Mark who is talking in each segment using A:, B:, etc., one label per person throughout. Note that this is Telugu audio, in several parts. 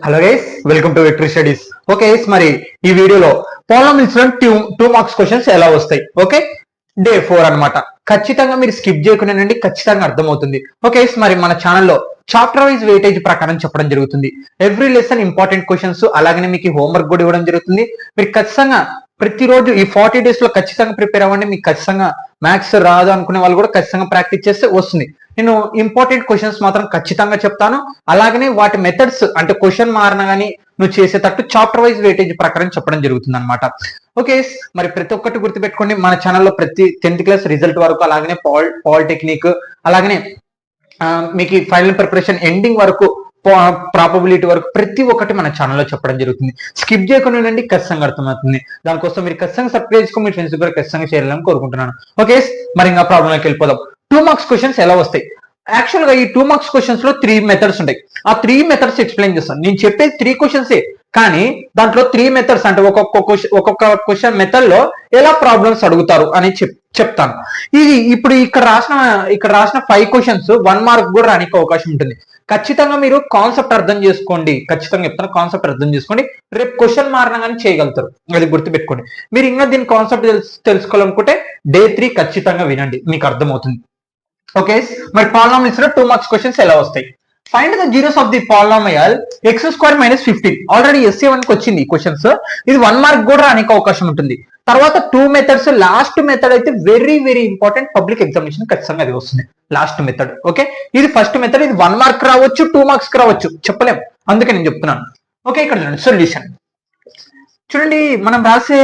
A: Hello guys, welcome to victory studies. Okay guys, మరి ఈ వీడియోలో పాలినామియల్స్ లో టూ మార్క్స్ క్వశ్చన్స్ ఎలా వస్తాయి. ఓకే, డే 4 అన్నమాట. ఖచ్చితంగా మీరు స్కిప్ చేయకుండానండి, ఖచ్చితంగా అర్థమవుతుంది. ఓకే గైస్, మరి మన ఛానల్లో చాప్టర్ వైజ్ వెయిటేజ్ ప్రకారం చెప్పడం జరుగుతుంది. ఎవ్రీ లెసన్ ఇంపార్టెంట్ క్వశ్చన్స్, అలాగనే మీకు హోంవర్క్ కూడా ఇవ్వడం జరుగుతుంది. మీరు ఖచ్చితంగా ప్రతిరోజు ఈ 40 days లో ఖచ్చితంగా ప్రిపేర్ అవ్వండి. మీకు ఖచ్చితంగా మ్యాథ్స్ రాదు అనుకునే వాళ్ళు కూడా ఖచ్చితంగా ప్రాక్టీస్ చేస్తే వస్తుంది. నేను ఇంపార్టెంట్ క్వశ్చన్స్ మాత్రం ఖచ్చితంగా చెప్తాను. అలాగనే వాటి మెథడ్స్ అంటే క్వశ్చన్ మారినా కానీ నువ్వు చేసేటట్టు చాప్టర్ వైజ్ వెయిటేజ్ ప్రకారం చెప్పడం జరుగుతుంది అనమాట. ఓకే, మరి ప్రతి ఒక్కటి గుర్తుపెట్టుకోండి. మన ఛానల్లో ప్రతి 10th క్లాస్ రిజల్ట్ వరకు, అలాగనే పాలిటెక్నిక్, అలాగనే మీకు ఫైనల్ ప్రిపరేషన్ ఎండింగ్ వరకు, ప్రాబబిలిటీ వరకు ప్రతి ఒక్కటి మన ఛానల్లో చెప్పడం జరుగుతుంది. స్కిప్ చేయకుండా ఖచ్చితంగా అర్థమవుతుంది. దానికోసం మీరు ఖచ్చితంగా సబ్స్క్రైబ్ చేసుకుని మీ ఫ్రెండ్స్ కూడా ఖచ్చితంగా చేయాలని కోరుకుంటున్నాను. ఓకే, మరి ఇంకా ప్రాబ్లంలోకి వెళ్ళిపోదాం. 2 మార్క్స్ క్వశ్చన్స్ ఎలా వస్తాయి? యాక్చువల్ గా ఈ 2 మార్క్స్ క్వశ్చన్స్ లో 3 మెథడ్స్ ఉంటాయి. ఆ 3 మెథడ్స్ ఎక్స్ప్లెయిన్ చేస్తాను. నేను చెప్పేది 3 క్వశ్చన్సే, కానీ దాంట్లో 3 మెథడ్స్ అంటే ఒక్కొక్క క్వశ్చన్ మెథడ్ లో ఎలా ప్రాబ్లమ్స్ అడుగుతారు అని చెప్తాను. ఇది ఇప్పుడు ఇక్కడ రాసిన 5 క్వశ్చన్స్ 1 మార్క్ కూడా రానికి అవకాశం ఉంటుంది. ఖచ్చితంగా మీరు కాన్సెప్ట్ అర్థం చేసుకోండి. ఖచ్చితంగా చెప్తాను, కాన్సెప్ట్ అర్థం చేసుకోండి. రేపు క్వశ్చన్ మారినా కానీ చేయగలుగుతారు, అది గుర్తుపెట్టుకోండి. మీరు ఇంకా దీని కాన్సెప్ట్ తెలుసుకోవాలనుకుంటే డే 3 ఖచ్చితంగా వినండి, మీకు అర్థమవుతుంది. ఓకే, మరి పాలినామియల్స్ లో 2 మార్క్స్ క్వశ్చన్స్ ఎలా వస్తాయి? Find the zeros of the polynomial x² - 15. Already SA1 కి వచ్చింది ఈ క్వశ్చన్స్. ఇది 1 మార్క్ కూడా రానికి అవకాశం ఉంటుంది. తర్వాత 2 మెథడ్స్, లాస్ట్ మెథడ్ అయితే very very important, public examination ఖచ్చితంగా అది వస్తుంది. Last method. ఓకే, ఇది ఫస్ట్ మెథడ్. ఇది 1 మార్క్ రావచ్చు, 2 మార్క్స్ రావచ్చు, చెప్పలేం, అందుకే నేను చెప్తున్నాను. ఓకే, ఇక్కడ చూడండి సొల్యూషన్. చూడండి, మనం రాసే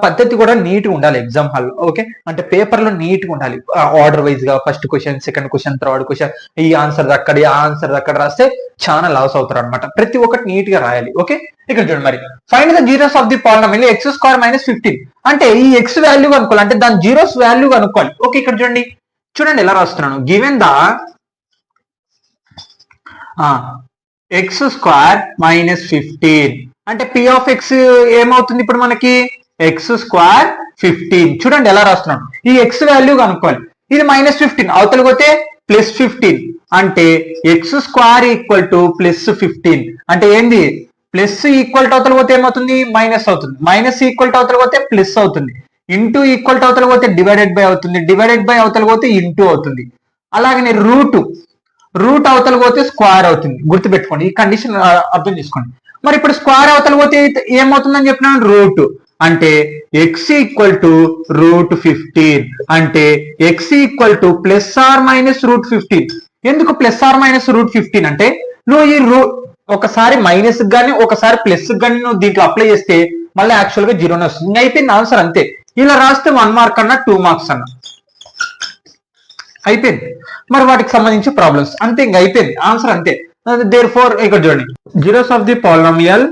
A: పద్ధతి కూడా నీట్ గా ఉండాలి ఎగ్జామ్ హాల్. ఓకే, అంటే పేపర్ లో నీట్ గా ఉండాలి, ఆర్డర్ వైజ్ గా. First question, second question, third question, ఈ ఆన్సర్ అక్కడ, ఆ ఆన్సర్ అక్కడ రాస్తే చాలా లాస్ అవుతారు అనమాట. ప్రతి ఒక్కటి నీట్ గా రాయాలి. ఓకే, ఇక్కడ చూడండి, మరి find the zeros of the polynomial x² - 15. అంటే ఈ x వాల్యూ కనుక్కోవాలి, అంటే దాని జీరోస్ వాల్యూ కనుక్కోవాలి. ఓకే, ఇక్కడ చూడండి ఎలా రాస్తున్నాను. గివెన్ ద x² - 15 అంటే p ఆఫ్ x ఏమవుతుంది ఇప్పుడు మనకి? x² 15. చూడండి ఎలా రాస్తున్నాను. ఈ x వాల్యూ కనుక్కోవాలి. ఇది -15, అవతల పోతే +15 అంటే x² = +15 అంటే ఏంది? ప్లస్ ఈక్వల్ టు అవతల పోతే ఏమవుతుంది? మైనస్ అవుతుంది. మైనస్ ఈక్వల్ టు అవతల పోతే ప్లస్ అవుతుంది. ఇంటూ ఈక్వల్ టు అవతల పోతే డివైడెడ్ బై అవుతుంది. డివైడెడ్ బై అవతల పోతే ఇంటూ అవుతుంది. అలాగనే రూట్ అవతల పోతే స్క్వేర్ అవుతుంది. గుర్తుపెట్టుకోండి, ఈ కండిషన్ అర్థం చేసుకోండి. మరి ఇప్పుడు స్క్వేర్ అవతల పోతే ఏమవుతుందని చెప్పినాను? రూట్ అంటే x = √15 అంటే x = +or-√15. ఎందుకు +or-√15 అంటే నువ్వు ఈ ఒకసారి మైనస్ గానీ ఒకసారి ప్లస్ గానీ నువ్వు దీంట్లో అప్లై చేస్తే మళ్ళీ యాక్చువల్ గా 0 వస్తుంది. ఇంకా అయిపోయింది ఆన్సర్, అంతే. ఇలా రాస్తే 1 మార్క్ అన్నా 2 మార్క్స్ అన్నా అయిపోయింది. మరి వాటికి సంబంధించి ప్రాబ్లమ్స్ అంతే, ఇంకా అయిపోయింది ఆన్సర్, అంతే. therefore ఇక్కడ చూడండి, జీరోస్ ఆఫ్ ది పాలినామియల్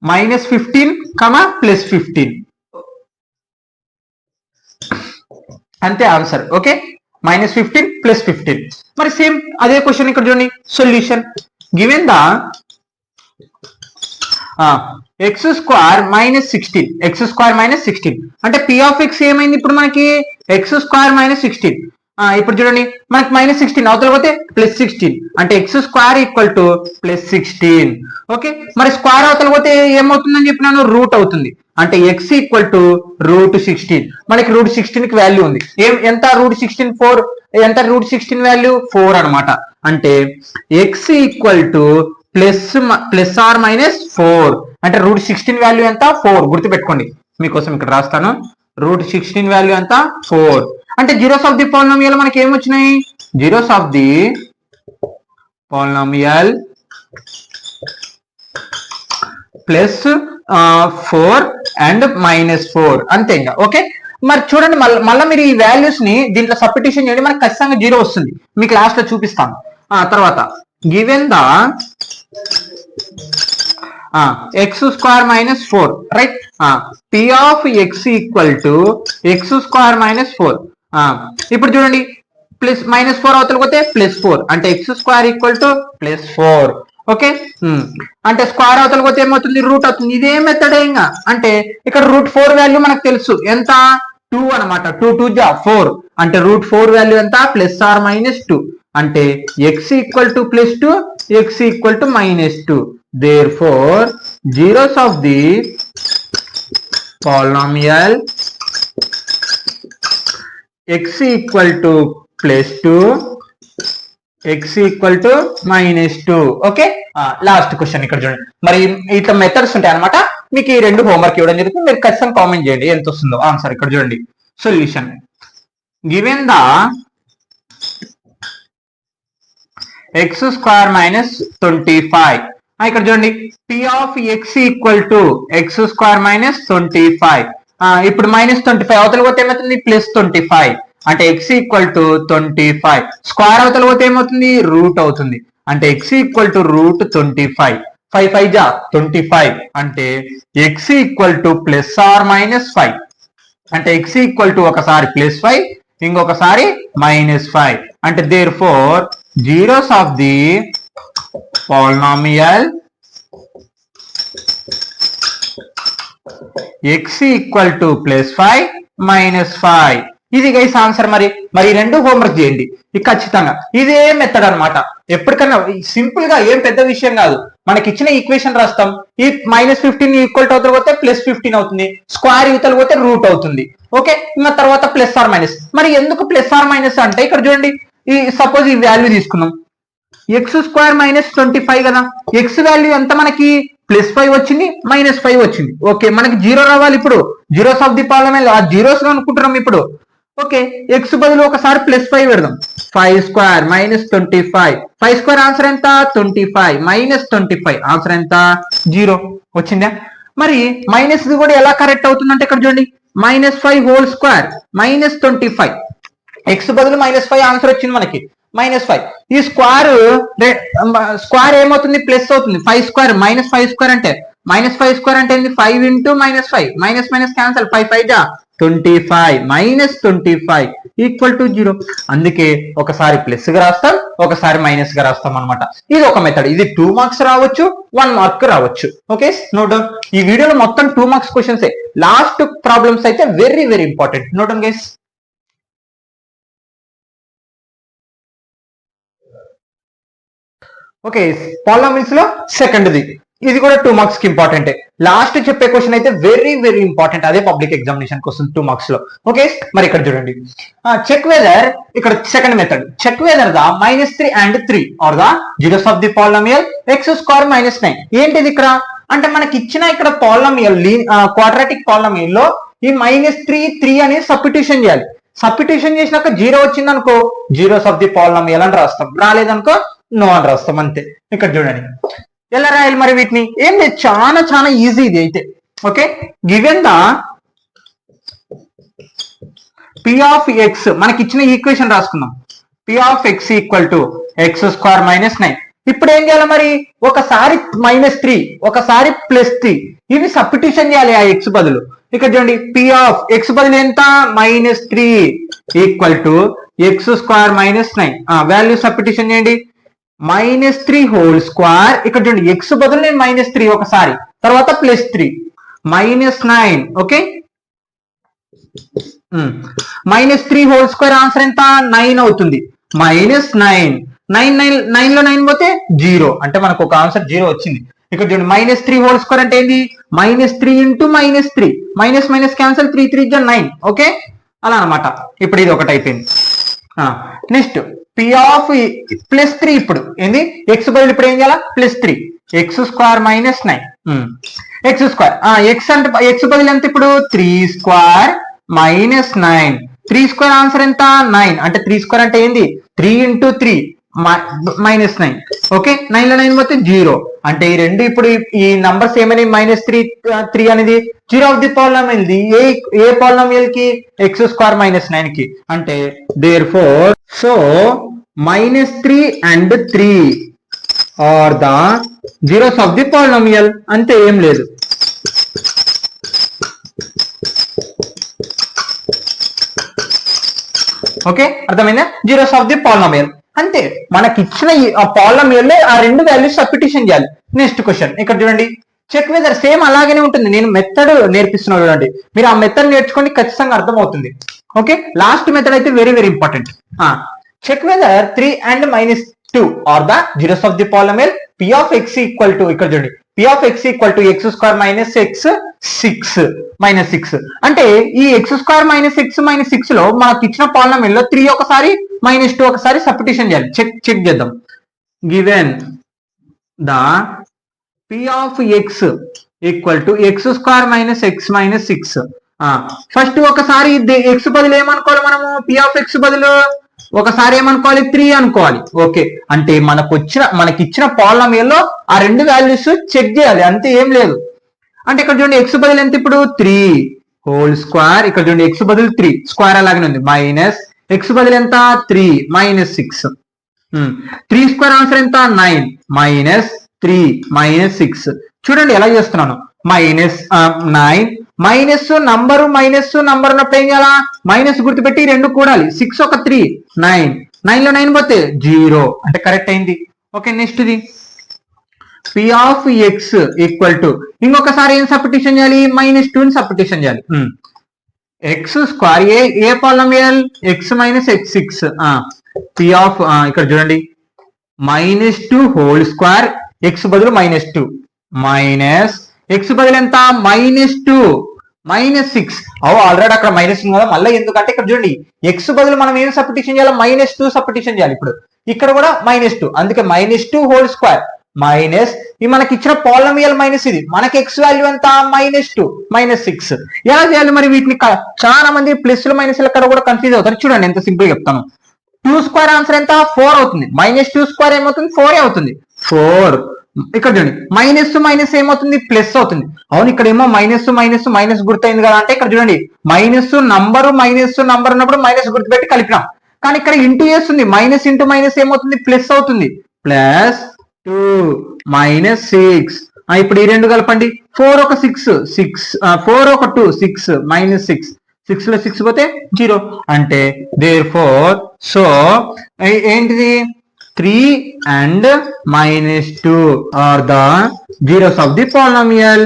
A: -15, +15 అంతే ఆన్సర్. ఓకే, -15 +15. మరి సేమ్ అదే క్వశ్చన్ ఇక్కడ చూడండి, సొల్యూషన్. గివెన్ ద x² - 16 అంటే p ఆఫ్ x ఏమైంది ఇప్పుడు మనకి? x² - 16. ఇప్పుడు చూడండి, మనకి -16 అవతల పోతే +16 అంటే x² = +16. ఓకే, మరి స్క్వేర్ అవతల పోతే ఏమవుతుందని చెప్పినాను? రూట్ అవుతుంది. అంటే x = √16. మనకి √16 కి వాల్యూ ఉంది. ఎంత? √16 4. ఎంత √16 వాల్యూ? 4 అనమాట. అంటే x = +or-4 అంటే √16 వాల్యూ ఎంత? 4. గుర్తుపెట్టుకోండి, మీకోసం ఇక్కడ రాస్తాను. √16 వాల్యూ ఎంత? 4. అంటే జీరోస్ ఆఫ్ ది పాలినామియల్ మనకి ఏమొచ్చినాయి? Zeros of the polynomial +4 and -4 అంతే ఇంకా. ఓకే, మరి చూడండి, మళ్ళీ మీరు ఈ వాల్యూస్ ని దీంట్లో సబ్స్టిట్యూషన్ చేయండి, మనకి ఖచ్చితంగా 0 వస్తుంది. మీకు లాస్ట్ లో చూపిస్తాను. తర్వాత given the x² - 4 right. p of x = x² - 4. ఇప్పుడు చూడండి, -4 అవతల పోతే +4 అంటే x² = +4. ఓకే, అంటే స్క్వేర్ అవతల పోతే ఏమవుతుంది? రూట్ అవుతుంది. ఇదే మెథడ్ ఇంకా. అంటే ఇక్కడ √4 వాల్యూ మనకు తెలుసు ఎంత? 2 అనమాట. 2 2 4 అంటే √4 వాల్యూ ఎంత +or-2 అంటే x equal to +2 x equal to -2 therefore zeros of the polynomial x equal to +2 x equal to -2 okay. Last question ఇక్కడ చూడండి. మరి ఇట్లా మెథడ్స్ ఉంటాయి అనమాట. మీకు ఈ రెండు హోంవర్క్ ఇవ్వడం జరుగుతుంది. మీరు ఖచ్చితంగా కామెంట్ చేయండి ఎంత వస్తుందో ఆన్సర్. ఇక్కడ చూడండి సొల్యూషన్ గివెన్ ద x² - 25. ఇక్కడ చూడండి p of x equal to x² - 25. ఇప్పుడు -25 అవతల పోతే ఏమవుతుంది +25 అంటే x ఈక్వల్ టు 25. స్క్వేర్ అవతల పోతే ఏమవుతుంది రూట్ అవుతుంది అంటే x ఈక్వల్ టు √25. 5 5 జా 25 అంటే x ఈక్వల్ టు +or-5 అంటే x ఈక్వల్ టు ఒకసారి +5 ఇంకొకసారి -5 అంటే therefore zeros of the polynomial x equal to +5 -5. ఇది గైస్ ఆన్సర్. మరి రెండు హోంవర్క్ చేయండి ఇది ఖచ్చితంగా. ఇదే మెథడ్ అనమాట. ఎప్పటికన్నా సింపుల్ గా ఏం పెద్ద విషయం కాదు. మనకి ఇచ్చిన ఈక్వేషన్ రాస్తాం. ఈ -15 ఈక్వల్ టు అవుతుంది పోతే +15 అవుతుంది. స్క్వేర్ యూతలు పోతే రూట్ అవుతుంది. ఓకే ఇంకా తర్వాత +or-. మరి ఎందుకు +or- అంటే ఇక్కడ చూడండి ఈ సపోజ్ ఈ వాల్యూ తీసుకున్నాం x² - 25 కదా. x వాల్యూ ఎంత మనకి +5 వచ్చింది -5 వచ్చింది. ఓకే మనకి 0 రావాలి. ఇప్పుడు జీరోస్ ఆఫ్ ది పాలినామియల్ ఆ జీరోస్ అనుకుంటున్నాం ఇప్పుడు. ఓకే x బదులు ఒకసారి +5 పెడదాం. 5² - 25. 5² ఆన్సర్ ఎంత 25 -25 ఆన్సర్ ఎంత 0 వచ్చిందా. మరి మైనస్ కూడా ఎలా కరెక్ట్ అవుతుందంటే ఇక్కడ చూడండి -5² -25. x బదులు -5 ఆన్సర్ వచ్చింది మనకి -5. ఈ స్క్వేర్ ఏమవుతుంది ప్లస్ అవుతుంది. 5² -5² అంటే -5² అంటే ఏంది 5 × -5 మైనస్ క్యాన్సల్ 5 5 జా 25 -25 ఈక్వల్ టు 0. అందుకే ఒకసారి ప్లస్ గా రాస్తాం ఒకసారి మైనస్ గా రాస్తాం అనమాట. ఇది ఒక మెథడ్. ఇది 2 మార్క్స్ రావచ్చు 1 మార్క్ రావచ్చు. Okay no doubt. ఈ వీడియోలో మొత్తం 2 మార్క్స్ క్వశ్చన్స్. లాస్ట్ ప్రాబ్లమ్స్ అయితే very very important. No doubt guys. Okay polynomials లో సెకండ్ది ఇది కూడా 2 మార్క్స్ కి ఇంపార్టెంట్. లాస్ట్ చెప్పే క్వశ్చన్ అయితే వెరీ వెరీ ఇంపార్టెంట్. అదే పబ్లిక్ ఎగ్జామినేషన్ కోసం 2 మార్క్స్ లో. ఓకే మరి ఇక్కడ చూడండి చెక్ వెదర్. ఇక్కడ second method check whether the -3 and 3 are the zeros of the polynomial x² - 9. ఏంటిది ఇక్కడ అంటే మనకి ఇచ్చిన ఇక్కడ పాలినామియల్ క్వాడ్రాటిక్ పాలినామియల్ లో ఈ -3 3 అనేది సబ్స్టిట్యూషన్ చేయాలి. సబ్స్టిట్యూషన్ చేసినాక 0 వచ్చింది అనుకో జీరోస్ ఆఫ్ ది పాలినామియల్ అని రాస్తాం. రాలేదనుకో నో అని రాస్తాం అంతే. ఇక్కడ చూడండి ఎలా రాయాలి మరి వీటిని. ఏం లేదు చాలా ఈజీ ఇది అయితే. Okay given the p of x మనకి ఇచ్చిన ఈక్వేషన్ రాసుకుందాం. p of x equal to x² - 9. ఇప్పుడు ఏం చేయాలి మరి ఒకసారి -3 ఒకసారి +3 ఇవి సబ్స్టిట్యూషన్ చేయాలి ఆ x బదులు. ఇక్కడ చూడండి p ఆఫ్ x బదులు ఎంత -3 equal to x² - 9. Value substitution చేయండి -3² ఇక్కడ చూడండి x బదులు నేను -3 ఒకసారి తర్వాత +3 -9. ఓకే -3² ఆన్సర్ ఎంత 9 అవుతుంది. -9 9 లో 9 పోతే 0 అంటే మనకు ఒక ఆన్సర్ 0 వచ్చింది. ఇక్కడ చూడండి -3² అంటే ఏంది -3 × -3 మైనస్ క్యాన్సల్ 3 3 జా 9. ఓకే అలా అనమాట. ఇప్పుడు ఇది ఒకటి అయిపోయింది. నెక్స్ట్ p ఆఫ్ +3 ఇప్పుడు ఏంది x బదులు ఇప్పుడు ఏం చేయాలా +3 x² - 9 x² x అంటే x బదులు ఎంత ఇప్పుడు 3² - 9 3² ఆన్సర్ ఎంత 9 అంటే 3² అంటే ఏంది 3 × 3 -9. ఓకే 9 లో 9 పోతే 0 అంటే ఈ రెండు ఇప్పుడు ఈ నంబర్స్ ఏమని -3 3 అనేది zero of the polynomial A polynomial కి x² - 9 కి అంటే therefore so -3 and 3 are the zeros of the polynomial. అంతే ఏం లేదు. ఓకే అర్థమైందా జీరోస్ ఆఫ్ ది పాలినామియల్ అంతే. మనకి ఇచ్చిన పాలినామియల్ లో ఆ రెండు వాల్యూస్ సబ్స్టిట్యూషన్ చేయాలి. నెక్స్ట్ క్వశ్చన్ ఇక్కడ చూడండి చెక్ వెదర్ సేమ్ అలాగనే ఉంటుంది. నేను మెథడ్ నేర్పిస్తున్నాను చూడండి. మీరు ఆ మెథడ్ నేర్చుకోండి ఖచ్చితంగా అర్థమవుతుంది. ఓకే, లాస్ట్ మెథడ్ అయితే very very important. Check whether 3 and -2 are the zeros of the polynomial p of x equal to, ఇక్కడ చూడండి, p of x equal to x square minus x 6 అంటే ఈ x square minus x minus 6 లో మనకి ఇచ్చిన పాలినామియల్ లో 3 ఒకసారి -2 ఒకసారి సబ్స్టిట్యూషన్ చేయాలి. చెక్ చేద్దాం. Given the p of x equal to x square minus x minus 6. First ఒకసారి x బదులు ఏమనుకోవాలి మనము, p of x బదులు ఒకసారి ఏమనుకోవాలి, 3 అనుకోవాలి. ఓకే, అంటే మనకిచ్చిన పాలినామియల్ లో ఆ రెండు వాల్యూస్ చెక్ చేయాలి, అంతే, ఏం లేదు. అంటే ఇక్కడ చూడండి x బదులు ఎంత ఇప్పుడు 3 హోల్ స్క్వేర్, ఇక్కడ చూడండి x బదులు 3 స్క్వేర్ అలాగే ఉంది, మైనస్ x బదులు ఎంత 3 మైనస్ 6, 3 స్క్వేర్ ఆన్సర్ ఎంత 9 మైనస్ 3 మైనస్ 6. చూడండి ఎలా చేస్తున్నాను, మైనస్ 9 మైనస్ నంబరు ఉన్నప్పుడు ఏం చేయాలా, మైనస్ గుర్తుపెట్టి రెండు కూడాలి, 6 ఒక 3 9, 9 లో 9 పోతే 0 అంటే కరెక్ట్ అయింది. Okay, next the p of x equal to, ఇంకొకసారి ఏం సబ్స్టిట్యూషన్ చేయాలి, -2 ని సబ్స్టిట్యూషన్ చేయాలి. x square A polynomial x minus x 6, p of ఇక్కడ చూడండి -2 హోల్ స్క్వేర్, x బదులు -2 మైనస్ x బదులు ఎంత -2 మైనస్ 6. ఆల్రెడీ అక్కడ మైనస్ కదా, మళ్ళీ ఎందుకంటే ఇక్కడ చూడండి x బదులు మనం ఏం సబ్స్టిట్యూషన్ చేయాలి, -2 సబ్స్టిట్యూషన్ చేయాలి. ఇప్పుడు ఇక్కడ కూడా -2, అందుకే -2 హోల్ స్క్వేర్ మైనస్ ఈ మనకి ఇచ్చిన పాలినామియల్ మైనస్ ఇది, మనకి x వాల్యూ ఎంత -2 మైనస్ 6. ఎలా చేయాలి మరి వీటిని, చాలా మంది ప్లస్లు మైనస్లు అక్కడ కూడా కన్ఫ్యూజ్ అవుతారు. చూడండి ఎంత సింపుల్ చెప్తాను. 2 స్క్వేర్ ఆన్సర్ ఎంత 4 అవుతుంది, -2 స్క్వేర్ ఏమవుతుంది 4 అవుతుంది, 4. ఇక్కడ చూడండి మైనస్ ఏమవుతుంది ప్లస్ అవుతుంది. అవును, ఇక్కడ ఏమో మైనస్ గుర్తయింది కదా అంటే, ఇక్కడ చూడండి మైనస్ నంబర్ ఉన్నప్పుడు మైనస్ గుర్తుపెట్టి కలిపినాం, కానీ ఇక్కడ ఇంటూ చేస్తుంది, మైనస్ ఇంటూ మైనస్ ఏమవుతుంది ప్లస్ అవుతుంది, ప్లస్ 2 మైనస్ 6. ఇప్పుడు ఈ రెండు కలపండి, 4 ఒక 6 4 ఒక 2 6 మైనస్ 6 లో 6 పోతే 0 అంటే therefore సో ఏంటిది 3 and -2 are the zeros of the polynomial.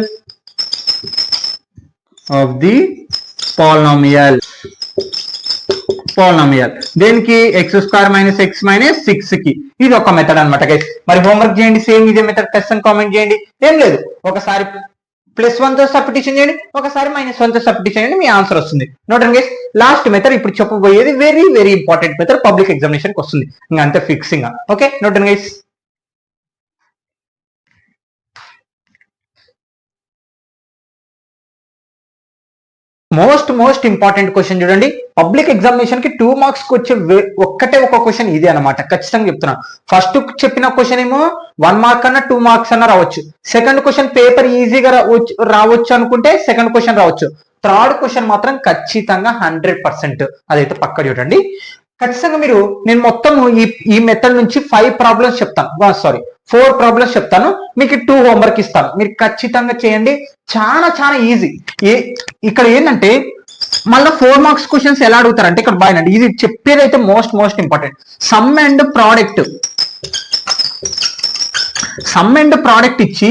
A: దేనికి x square minus x minus 6 కి. ఇది ఒక మెథడ్ అనమాట గైస్. మరి హోంవర్క్ చేయండి, సేమ్ ఇదే మెథడ్ ఖచ్చితంగా కామెంట్ చేయండి. ఏం లేదు, ఒకసారి +1 తో సబ్స్టిట్యూషన్ చేయండి, ఒకసారి -1 తో సబ్స్టిట్యూషన్ చేయండి, మీ ఆన్సర్ వస్తుంది. నోట్ గైస్, లాస్ట్ మెథడ్ ఇప్పుడు చెప్పబోయేది very very important method, public examination కి వస్తుంది, ఇంకా అంతే fixing. Okay, note guys. Most important question చూడండి, పబ్లిక్ ఎగ్జామినేషన్ కి 2 మార్క్స్ కి వచ్చే ఒక్కటే ఒక క్వశ్చన్ ఇదే అనమాట, ఖచ్చితంగా చెప్తున్నాను. ఫస్ట్ చెప్పిన క్వశ్చన్ ఏమో 1 మార్క్ అన్న 2 మార్క్స్ అన్న రావచ్చు, సెకండ్ క్వశ్చన్ పేపర్ ఈజీగా రావచ్చు అనుకుంటే సెకండ్ క్వశ్చన్ రావచ్చు, థర్డ్ క్వశ్చన్ మాత్రం ఖచ్చితంగా 100% అదైతే పక్క చూడండి. ఖచ్చితంగా నేను మొత్తం ఈ మెథడ్ నుంచి 4 ప్రాబ్లమ్స్ చెప్తాను, మీకు 2 హోంవర్క్ ఇస్తాను, మీరు ఖచ్చితంగా చేయండి, చాలా ఈజీ. ఇక్కడ ఏంటంటే మళ్ళీ 4 మార్క్స్ క్వశ్చన్స్ ఎలా అడుగుతారంటే, ఇక్కడ బాగా ఇది చెప్పేది అయితే most important. Some and product ఇచ్చి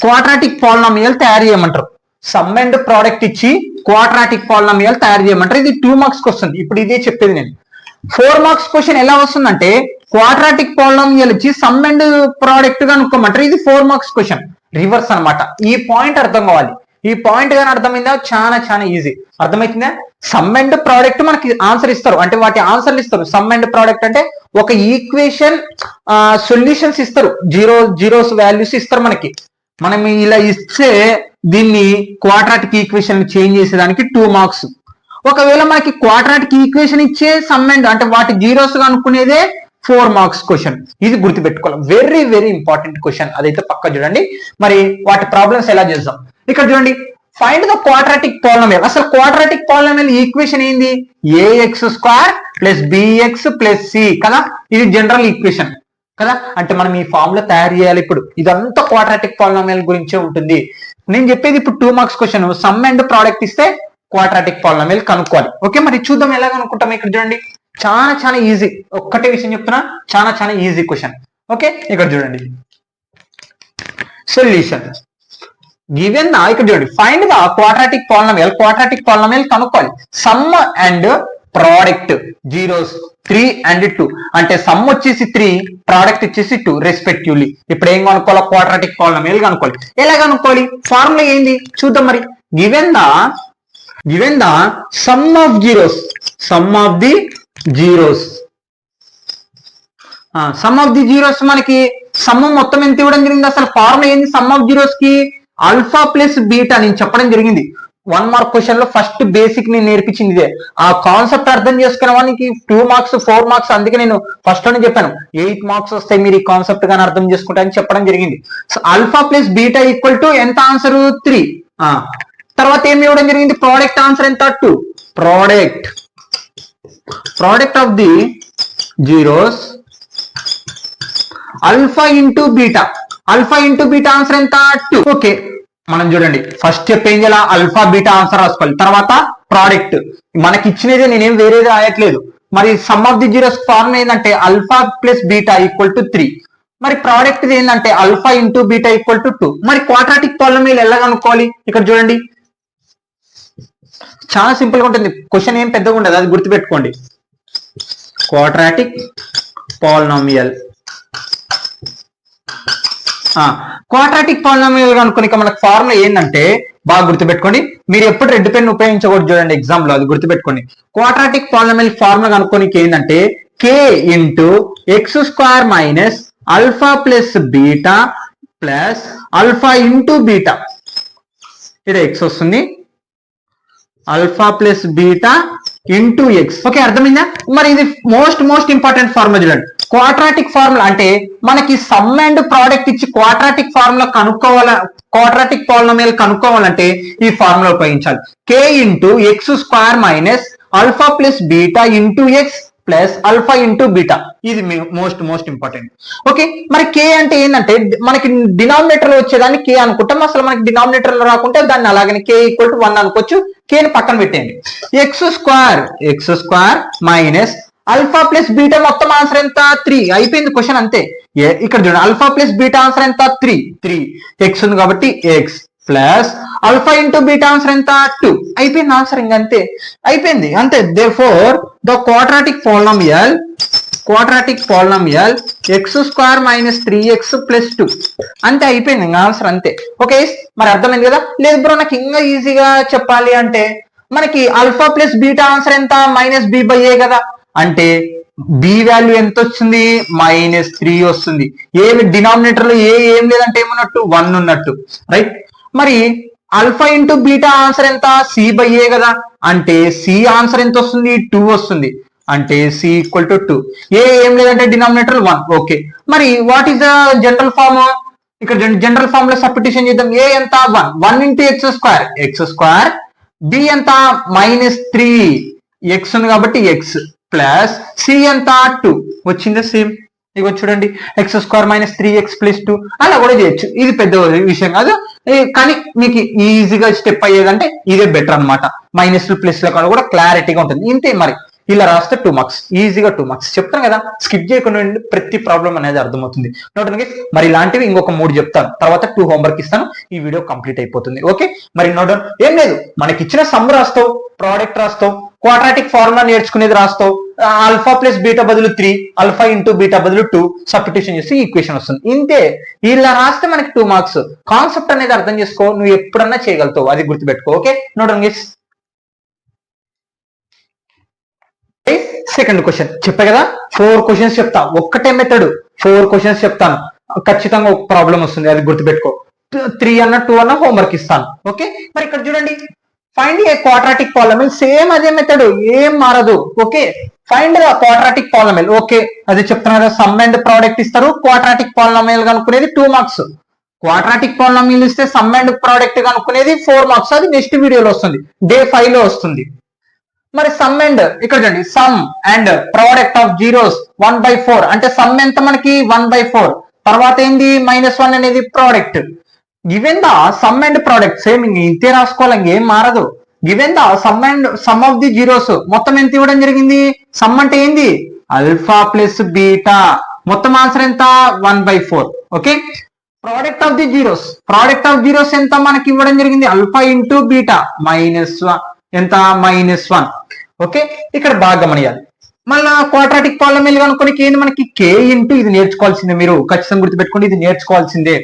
A: క్వాడ్రాటిక్ పాలినామియల్ తయారు చేయమంటారు. సమ్ అండ్ ప్రోడక్ట్ ఇచ్చి క్వాడ్రాటిక్ పాలినామియల్ తయారు చేయమంటారు, ఇది 2 మార్క్స్ వస్తుంది. ఇప్పుడు ఇదే చెప్పేది నేను. 4 మార్క్స్ క్వశ్చన్ ఎలా వస్తుందంటే, క్వాడ్రాటిక్ పాలినామియల్ ఇచ్చి సమ్ అండ్ ప్రోడక్ట్ గా అనుకోమంటారు, ఇది 4 మార్క్స్ క్వశ్చన్ రివర్స్ అనమాట. ఈ పాయింట్ అర్థం కావాలి, ఈ పాయింట్ గానీ అర్థమైందా చాలా ఈజీ. అర్థమవుతుందా? సమ్ అండ్ ప్రోడక్ట్ మనకి ఆన్సర్ ఇస్తారు, అంటే వాటి ఆన్సర్లు ఇస్తారు. సమ్ అండ్ ప్రోడక్ట్ అంటే ఒక ఈక్వేషన్ సొల్యూషన్స్ ఇస్తారు, జీరోస్ వాల్యూస్ ఇస్తారు మనకి. మనం ఇలా ఇస్తే దీన్ని క్వాడ్రాటిక్ ఈక్వేషన్ చేంజ్ చేసేదానికి 2 మార్క్స్. ఒకవేళ మనకి క్వాడ్రాటిక్ ఈక్వేషన్ ఇచ్చే సమ్ అండ్ అంటే వాటి జీరోస్ గా అనుకునేదే 4 మార్క్స్ క్వశ్చన్. ఇది గుర్తుపెట్టుకోవాలి, వెరీ వెరీ ఇంపార్టెంట్ క్వశ్చన్, అదైతే పక్క చూడండి. మరి వాటి ప్రాబ్లమ్స్ ఎలా చేద్దాం, ఇక్కడ చూడండి. Find the quadratic polynomial. అసలు క్వాడ్రాటిక్ పాలినామియల్ ఈక్వేషన్ ఏంది, ax² + bx + c కదా, ఇది జనరల్ ఈక్వేషన్ కదా. అంటే మనం ఈ ఫామ్ లో తయారు చేయాలి. ఇప్పుడు ఇదంతా క్వాడ్రాటిక్ పాలినామియల్ గురించే ఉంటుంది. నేను చెప్పేది ఇప్పుడు 2 marks question, some and product ఇస్తే క్వాడ్రాటిక్ పాలినామియల్ కనుక్కోవాలి. ఓకే, మరి చూద్దాం ఎలా కనుక్కుంటాం. ఇక్కడ చూడండి చాలా ఈజీ, ఒక్కటే విషయం చెప్తున్నా, చాలా ఈజీ క్వశ్చన్. ఓకే, ఇక్కడ చూడండి సొల్యూషన్. గివెన్ ద ఇక్కడ చూడండి ఫైండ్ ద క్వాడ్రాటిక్ పాలినామియల్ కనుక్కోవాలి. Some and product zeros 3 and 2 అంటే సమ్ వచ్చేసి 3 ప్రోడక్ట్ వచ్చేసి 2 రెస్పెక్టివ్లీ. ఇప్పుడు ఏం కనుక్కోవాలి? క్వాడ్రాటిక్ పాలినామియల్ కనుక్కోవాలి. ఎలా కనుక్కోవాలి? ఫార్ములా ఏంది చూద్దాం మరి. Given the sum of zeros some of the zeros మనకి సమ్ మొత్తం ఎంత ఇవ్వడం జరిగింది? అసలు ఫార్ములా ఏంది సమ్ ఆఫ్ జీరోస్ కి? ఆల్ఫా ప్లస్ బీటా నేను చెప్పడం జరిగింది. 1 మార్క్ క్వశ్చన్ లో ఫస్ట్ బేసిక్ నేను నేర్పించింది ఇదే. ఆ కాన్సెప్ట్ అర్థం చేసుకునే వానికి 2 మార్క్స్ 4 మార్క్స్, అందుకే నేను ఫస్ట్ లోనే చెప్పాను 8 మార్క్స్ వస్తాయి మీరు ఈ కాన్సెప్ట్ గాని అర్థం చేసుకుంటా అని చెప్పడం జరిగింది. So alpha plus beta equal to ఎంత ఆన్సర్? 3. తర్వాత ఏమి ఇవ్వడం జరిగింది? ప్రోడక్ట్ ఆన్సర్ ఎంత? 2. Product of the zeros alpha into beta answer ఎంత? 2. ఓకే, మనం చూడండి ఫస్ట్ స్టెప్ ఏం చేయాలి? ఆల్ఫా బీటా ఆన్సర్ రాసుకోవాలి. తర్వాత ప్రోడక్ట్ మనకి ఇచ్చినదే, నేనేం వేరేది రాయట్లేదు. మరి sum of the zeros form ఏంటంటే alpha plus beta equal to 3. మరి ప్రోడక్ట్ ఏంటంటే alpha into beta equal to 2. మరి క్వాడ్రాటిక్ పాలినామియల్ ఎలా కనుక్కోవాలి? ఇక్కడ చూడండి చాలా సింపుల్ గా ఉంటుంది. క్వశ్చన్ ఏం పెద్దగా ఉండదు, అది గుర్తుపెట్టుకోండి. క్వాడ్రాటిక్ పాలినామియల్ కనుక్కొని మనకు ఫార్ములా ఏంటంటే బాగా గుర్తుపెట్టుకోండి. మీరు ఎప్పుడు రెడ్ పెన్ ఉపయోగించకూడదు చూడండి ఎగ్జామ్ లో, అది గుర్తుపెట్టుకోండి. క్వాడ్రాటిక్ పాలినామియల్ ఫార్ములా కనుక్కోనికి ఏంటంటే k into X square minus alpha plus beta plus alpha into beta. ఇది ఎక్స్ వస్తుంది, alpha plus beta into X. Okay, అర్థమైందా? మరి ఇది మోస్ట్ ఇంపార్టెంట్ ఫార్ములా చూడండి. క్వాడ్రాటిక్ ఫార్ములా అంటే మనకి సమ్ అండ్ ప్రోడక్ట్ ఇచ్చి క్వాడ్రాటిక్ పాలినామియల్ కనుక్కోవాలంటే ఈ ఫార్ములా ఉపయోగించాలి. k into X square minus alpha plus beta into x plus alpha into beta. ఇది మోస్ట్ ఇంపార్టెంట్. ఓకే, మరి కే అంటే ఏంటంటే మనకి డినామినేటర్ లో వచ్చేదాన్ని కే అనుకుంటాం. అసలు మనకి డినామినేటర్ లో రాకుంటే దాన్ని అలాగని కే ఈక్వల్ టు 1 అనుకోవచ్చు. కేని పక్కన పెట్టేయండి. X square minus alpha plus beta మొత్తం ఆన్సర్ ఎంత? 3. అయిపోయింది క్వశ్చన్, అంతే. ఇక్కడ చూడండి ఆల్ఫా ప్లస్ బీటా ఆన్సర్ ఎంత? 3. ఎక్స్ ఉంది కాబట్టి X plus alpha into beta answer ఎంత? 2. అయిపోయింది ఆన్సర్, ఇంకంతే అయిపోయింది, అంతే. Therefore the quadratic polynomial X square minus 3x plus 2. అంతే, అయిపోయింది ఇంకా ఆన్సర్, అంతే. ఓకే, మరి అర్థమైంది కదా? లేదు బ్రో నాకు ఇంకా ఈజీగా చెప్పాలి అంటే మనకి ఆల్ఫా ప్లస్ బీటా ఆన్సర్ ఎంత? మైనస్ బి బై ఏ కదా. అంటే బి వాల్యూ ఎంత వచ్చింది? -3 వస్తుంది. డినామినేటర్ లో ఏం లేదంటే ఏమన్నట్టు? 1 ఉన్నట్టు, రైట్? మరి ఆల్ఫా ఇంటూ బీటా ఆన్సర్ ఎంత? సి బై ఏ కదా. అంటే సి ఆన్సర్ ఎంత వస్తుంది? 2 వస్తుంది. అంటే సి ఈక్వల్ టు 2. ఏం లేదంటే డినామినేటర్ 1. ఓకే, మరి what is the general form? ఇక్కడ జనరల్ ఫార్మ్ లో సబ్స్టిట్యూషన్ చేద్దాం. ఏ ఎంత? 1 ఇంటూ ఎక్స్ స్క్వేర్ బి ఎంత? -3 ఎక్స్ ఉంది కాబట్టి ఎక్స్ ప్లస్ సి ఎంత? 2 వచ్చిందా? సేమ్ ఇక చూడండి X square minus 3x plus 2 అలా కూడా చేయొచ్చు. ఇది పెద్ద విషయం కాదు, కానీ మీకు ఈజీగా స్టెప్ అయ్యేదంటే ఇదే బెటర్ అనమాట. మైనస్ ప్లస్ లో కూడా క్లారిటీగా ఉంటుంది. ఇంతే, మరి ఇలా రాస్తే 2 మార్క్స్, ఈజీగా 2 మార్క్స్. చెప్తాను కదా, స్కిప్ చేయకుండా ప్రతి ప్రాబ్లం అనేది అర్థమవుతుంది. నోట్ మరి ఇలాంటివి ఇంకొక 3 చెప్తాను, తర్వాత 2 హోంవర్క్ ఇస్తాను, ఈ వీడియో కంప్లీట్ అయిపోతుంది. ఓకే, మరి నోట్ ఏం లేదు, మనకి ఇచ్చిన సమ్ రాస్తావు, ప్రోడక్ట్ రాస్తావు, క్వాడ్రాటిక్ ఫార్ములా నేర్చుకునేది రాస్తావు, ఆల్ఫా ప్లస్ బీటా బదులు 3, ఆల్ఫా ఇంటూ బీటా బదులు 2 సబ్స్టిట్యూషన్ చేసి ఈక్వేషన్ వస్తుంది. ఇంతే, ఇలా రాస్తే మనకి 2 మార్క్స్. కాన్సెప్ట్ అనేది అర్థం చేసుకో, నువ్వు ఎప్పుడన్నా చేయగలుగుతావు, అది గుర్తుపెట్టుకో. ఓకే, నోట్ సెకండ్ క్వశ్చన్ చెప్పా కదా, 4 క్వశ్చన్స్ చెప్తా, ఒక్కటే మెథడ్ 4 క్వశ్చన్స్ చెప్తాను, ఖచ్చితంగా ఒక ప్రాబ్లం వస్తుంది, అది గుర్తుపెట్టుకో. 3 అన్న 2 అన్న హోంవర్క్ ఇస్తాను. ఓకే, మరి ఇక్కడ చూడండి, find a quadratic polynomial, same అదే మెథడ్, ఏం మారదు. Okay, find the quadratic polynomial. Okay, అది చెప్తున్నా కదా, సమ్ అండ్ ప్రోడక్ట్ ఇస్తారు, క్వాడ్రాటిక్ పాలినామియల్ కనుక్కునేది 2 మార్క్స్. క్వాడ్రాటిక్ పాలినామియల్ ఇస్తే సమ్ అండ్ ప్రోడక్ట్ కనుక్కునేది 4 మార్క్స్. అది నెక్స్ట్ వీడియోలో వస్తుంది, డే 5 లో వస్తుంది. మరి సమ్ అండ్ ఇక్కడ చూడండి, some and product of zeros 1/4 అంటే సమ్ ఎంత మనకి? 1/4. తర్వాత ఏంది? -1 అనేది product. Given the sum and product, same ఇంతే రాసుకోవాలి, ఇంకేం మారదు. Given the sum of the zeros మొత్తం ఎంత ఇవ్వడం జరిగింది? సమ్ అంటే ఏంది? ఆల్ఫా ప్లస్ బీటా, మొత్తం ఆన్సర్ ఎంత? 1/4. Okay, product of the zeros, product of zeros ఎంత మనకి ఇవ్వడం జరిగింది, ఆల్ఫా ఇంటూ బీటా -1 ఎంత -1. ఓకే, ఇక్కడ బాగా గమనియాలి. మళ్ళా క్వాడ్రాటిక్ పాలినామియల్ కనుక్కొని ఏంది మనకి k ఇంటూ, ఇది నేర్చుకోవాల్సిందే, మీరు ఖచ్చితంగా గుర్తుపెట్టుకోండి, ఇది నేర్చుకోవాల్సిందే.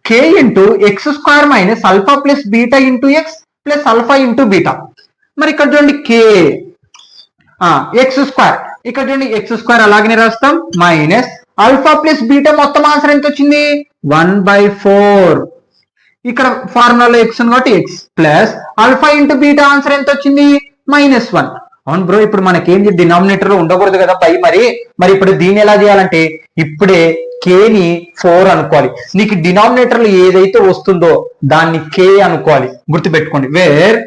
A: k into X square minus alpha plus beta into x plus alpha into beta. మరి ఇక్కడ చూడండి k ఎక్స్ స్క్వేర్, ఇక్కడ చూడండి ఎక్స్ స్క్వేర్ అలాగనే రాస్తాం మైనస్ ఆల్ఫా ప్లస్ బీటా, మొత్తం ఆన్సర్ ఎంత వచ్చింది 1/4. ఇక్కడ ఫార్ములాలో ఎక్స్ ఉంది కాబట్టి X plus alpha into beta answer ఎంత వచ్చింది -1. అవును బ్రో, ఇప్పుడు మనకేం డినామినేటర్ లో ఉండకూడదు కదా పై, మరి ఇప్పుడు దీన్ని ఎలా చేయాలంటే ఇప్పుడే k ని 4 అనుకోవాలి. నీకు డినామినేటర్ లో ఏదైతే వస్తుందో దాన్ని k అనుకోవాలి, గుర్తుపెట్టుకోండి. Where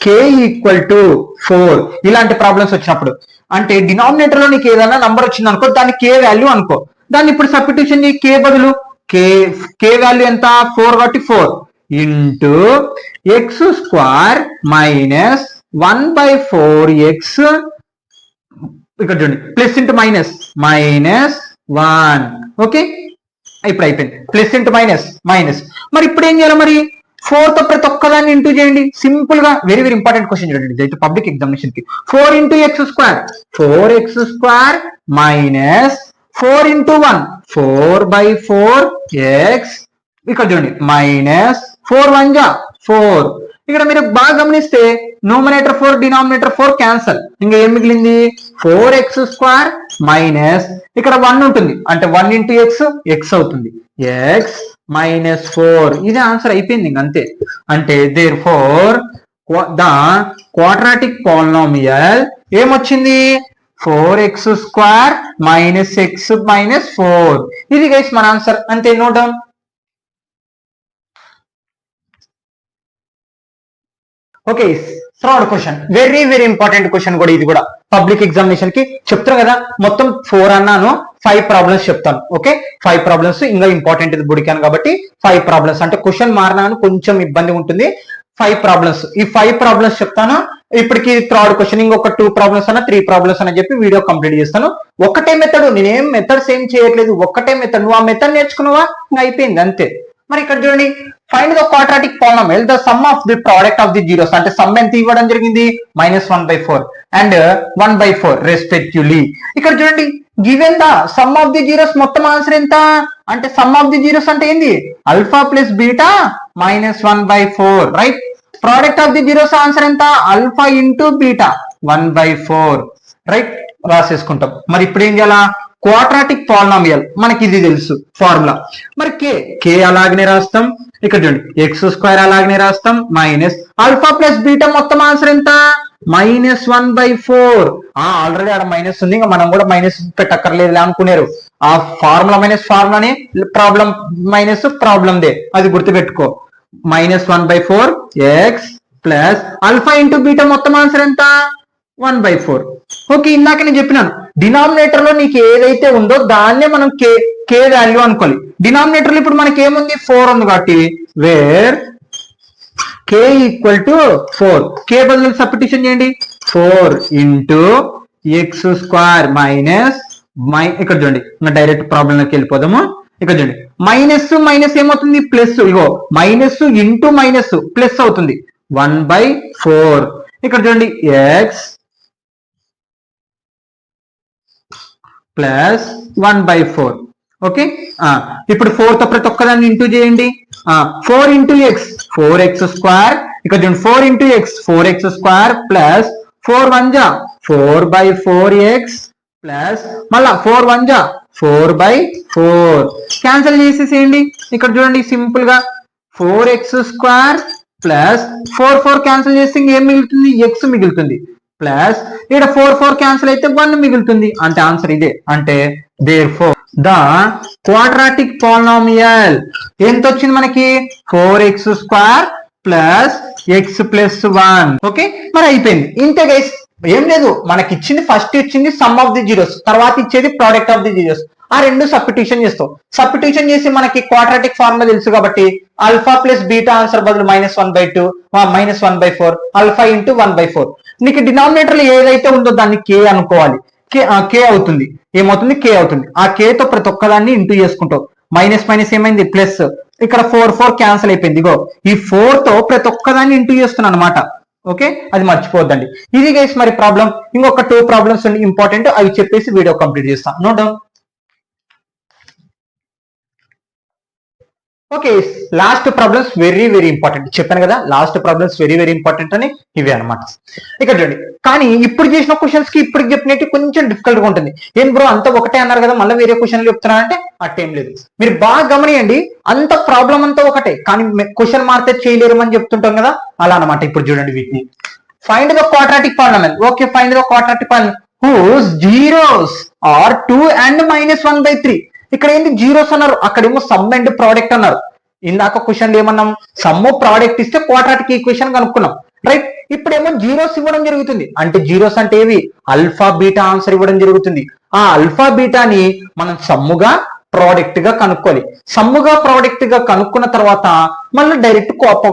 A: k equal to 4. ఇలాంటి ప్రాబ్లమ్స్ వచ్చినప్పుడు అంటే డినామినేటర్ లో నీకు ఏదైనా నంబర్ వచ్చింది అనుకో, దాన్ని k వాల్యూ అనుకో. దాన్ని ఇప్పుడు సబ్స్టిట్యూషన్ చేయి, k బదులు k వాల్యూ ఎంత 4 కాబట్టి 4 into X square minus 1/4x, ఇక్కడ చూడండి ప్లస్ ఇంటూ మైనస్ -1. ఓకే, ఇప్పుడు అయిపోయింది, ప్లస్ ఇంటూ మైనస్. మరి ఇప్పుడు ఏం చేయాలి, మరి 4 తో ప్రతి ఒక్కదాన్ని ఇంటూ చేయండి సింపుల్ గా. వెరీ వెరీ ఇంపార్టెంట్ క్వశ్చన్ చూడండి, ఇది పబ్లిక్ ఎగ్జామినేషన్ కి. 4 into X square, 4x² minus 4 into 1 4/4x, ఇక్కడ చూడండి మైనస్ 4 1 జా 4. ఇక్కడ మీరు బాగా గమనిస్తే న్యూమరేటర్ 4 డినామినేటర్ 4 క్యాన్సల్, ఇంకా ఏం మిగిలింది 4x² మైనస్ ఇక్కడ 1 ఉంటుంది అంటే 1 ఇంటూ ఎక్స్ అవుతుంది, x -4. ఇది ఆన్సర్ అయిపోయింది ఇంక అంతే. అంటే therefore the quadratic polynomial ఏమొచ్చింది 4x² మైనస్ x -4. ఇది గైస్ మన ఆన్సర్, అంతే. Note down. Okay, third question, very very important question కూడా, ఇది కూడా పబ్లిక్ ఎగ్జామినేషన్ కి చెప్తాను కదా. మొత్తం 4 అన్నాను, 5 ప్రాబ్లమ్స్ చెప్తాను. ఓకే, 5 ప్రాబ్లమ్స్ ఇంకా ఇంపార్టెంట్, ఇది బుడికాను కాబట్టి 5 ప్రాబ్లమ్స్ అంటే క్వశ్చన్ మారినాను కొంచెం ఇబ్బంది ఉంటుంది. 5 ప్రాబ్లమ్స్, ఈ 5 ప్రాబ్లమ్స్ చెప్తాను. ఇప్పటికి థర్డ్ క్వశ్చన్, ఇంకొక 2 ప్రాబ్లమ్స్ అన్న 3 ప్రాబ్లమ్స్ అని చెప్పి వీడియో కంప్లీట్ చేస్తాను. ఒకటే మెథడ్, నేనేం మెథడ్స్ ఏం చేయట్లేదు, ఒక్కటే మెథడ్. నువ్వు ఆ మెథడ్ నేర్చుకున్నావా, ఇంకా అయిపోయింది అంతే. మరి ఇక్కడ చూడండి, find the quadratic polynomial the sum of the product of the zeros, అంటే సమ్ ఎంత ఇవ్వడం జరిగింది -1/4 అండ్ 1/4 రెస్పెక్టివ్లీ. ఇక్కడ చూడండి given the sum of the zeros, మొత్తం ఆన్సర్ ఎంత అంటే సమ్ ఆఫ్ ది జీరోస్ అంటే ఏంది alpha plus beta -1/4, right. Product of the zeros answer ఎంత ఆల్ఫా ఇంటూ బీటా 1/4, రైట్. రాసేసుకుంటాం. మరి ఇప్పుడు ఏం చేయాలా, క్వాడ్రాటిక్ పాలినామియల్ మనకి ఇది తెలుసు ఫార్ములా. మరి k అలాగనే రాస్తాం, ఇక్కడ చూడండి x² అలాగనే రాస్తాం మైనస్ ఆల్ఫా ప్లస్ బీటా, మొత్తం ఆన్సర్ ఎంత -1/4. ఆల్రెడీ ఆడ మైనస్ ఉంది, ఇంకా మనం కూడా మైనస్ పెట్టక్కర్లేదు అనుకున్నారు. ఆ ఫార్ములా మైనస్ ఫార్ములానే, ప్రాబ్లం మైనస్ ప్రాబ్లందే, అది గుర్తుపెట్టుకో. -1/4 x plus alpha into beta, మొత్తం ఆన్సర్ ఎంత 1/4. ఓకే, ఇందాక నేను చెప్పినాను డినామినేటర్ లో నీకు ఏదైతే ఉందో దాన్నే మనం k వాల్యూ అనుకోవాలి. డినామినేటర్ లో ఇప్పుడు మనకి ఏముంది 4 ఉంది కాబట్టి where k equal to 4, k బదులు సబ్స్టిట్యూషన్ చేయండి 4 ఇంటూ x² మైనస్ ఇక్కడ చూడండి డైరెక్ట్ ప్రాబ్లం లోకి వెళ్ళిపోదాము. ఇక్కడ చూడండి మైనస్ ఏమవుతుంది ప్లస్, ఇగో మైనస్ ఇంటూ మైనస్ ప్లస్ అవుతుంది 1/4. ఇక్కడ చూడండి x ప్లస్ 1/4. ఓకే, ఇప్పుడు 4 తో ప్రతి ఒక్కదాన్ని ఇంటూ చేయండి. 4 ఇంటూ ఎక్స్ 4x², ఇక్కడ చూడండి 4 ఇంటూ ఎక్స్ 4x² ప్లస్ 4 1 జా 4/4x ప్లస్ మళ్ళా 4 1 జా 4/4. క్యాన్సిల్ చేసేసేయండి. ఇక్కడ చూడండి సింపుల్ గా 4x² ప్లస్ 4 క్యాన్సిల్ చేస్తే ఏం మిగులుతుంది x మిగులుతుంది ప్లస్ ఇక్కడ 4 క్యాన్సిల్ అయితే 1 మిగులుతుంది. అంటే ఆన్సర్ ఇదే. అంటే therefore the quadratic polynomial ఎంత వచ్చింది మనకి 4x² plus x plus 1. Okay, మరి అయిపోయింది ఇంతే గైస్. ఏం లేదు, మనకి ఇచ్చింది ఫస్ట్ ఇచ్చింది సమ్ ఆఫ్ ది జీరోస్, తర్వాత ఇచ్చేది ప్రోడక్ట్ ఆఫ్ ది జీరోస్. ఆ రెండు సబ్స్టిట్యూషన్ చేస్తాం. సబ్స్టిట్యూషన్ చేసి మనకి క్వాడ్రాటిక్ ఫార్ములా తెలుసు కాబట్టి ఆల్ఫా ప్లస్ బీటా ఆన్సర్ బదులు -1/2 -1/4 ఆల్ఫా ఇంటూ 1/4. నీకు డినామినేటర్ లో ఏదైతే ఉందో దాన్ని k అనుకోవాలి. k అవుతుంది, ఏమవుతుంది k అవుతుంది. ఆ k తో ప్రతి ఒక్కదాన్ని ఇంటూ చేసుకుంటావు. మైనస్ మైనస్ ఏమైంది ప్లస్, ఇక్కడ 4 క్యాన్సిల్ అయిపోయింది. ఇగో ఈ 4 తో ప్రతి ఒక్కదాన్ని ఇంటూ చేస్తున్నాను అనమాట. ఓకే, అది మర్చిపోద్దండి. ఇది గైస్ మరి ప్రాబ్లం. ఇంకొక 2 ప్రాబ్లమ్స్ ఇంపార్టెంట్, అవి చెప్పేసి వీడియో కంప్లీట్ చేస్తాను. No doubt. Okay, last problems very very important. చెప్పాను కదా last problems very very important అని, ఇవే అనమాట. ఇక్కడ చూడండి, కానీ ఇప్పుడు చేసిన క్వశ్చన్స్ కి ఇప్పుడు చెప్పినట్టు కొంచెం డిఫికల్ట్ గా ఉంటుంది. ఏం బ్రో అంతా ఒకటే అన్నారు కదా, మళ్ళీ వేరే క్వశ్చన్లు చెప్తున్నారంటే అట్టేం లేదు. మీరు బాగా గమనియండి, అంత ప్రాబ్లం అంతా ఒకటే, కానీ క్వశ్చన్ మారితే చేయలేరు అని చెప్తుంటాం కదా, అలా అనమాట. ఇప్పుడు చూడండి వీటిని. Find the quadratic polynomial. Okay, find the quadratic polynomial whose zeros are 2 and -1/3. ఇక్కడ ఏంటి జీరోస్ అన్నారు, అక్కడేమో సమ్ అండ్ ప్రోడక్ట్ అన్నారు. ఇందాక క్వశ్చన్ ఏమన్నాం, సమ్ ప్రోడక్ట్ ఇస్తే క్వాడ్రాటిక్ ఈక్వేషన్ కనుక్కున్నాం, రైట్. ఇప్పుడేమో జీరోస్ ఇవ్వడం జరుగుతుంది. అంటే జీరోస్ అంటే ఏవి, ఆల్ఫా బీటా ఆన్సర్ ఇవ్వడం జరుగుతుంది. ఆ ఆల్ఫా బీటాని మనం సమ్ముగా ప్రోడక్ట్ గా కనుక్కోవాలి. సమ్ముగా ప్రోడక్ట్ గా కనుక్కున్న తర్వాత మళ్ళీ డైరెక్ట్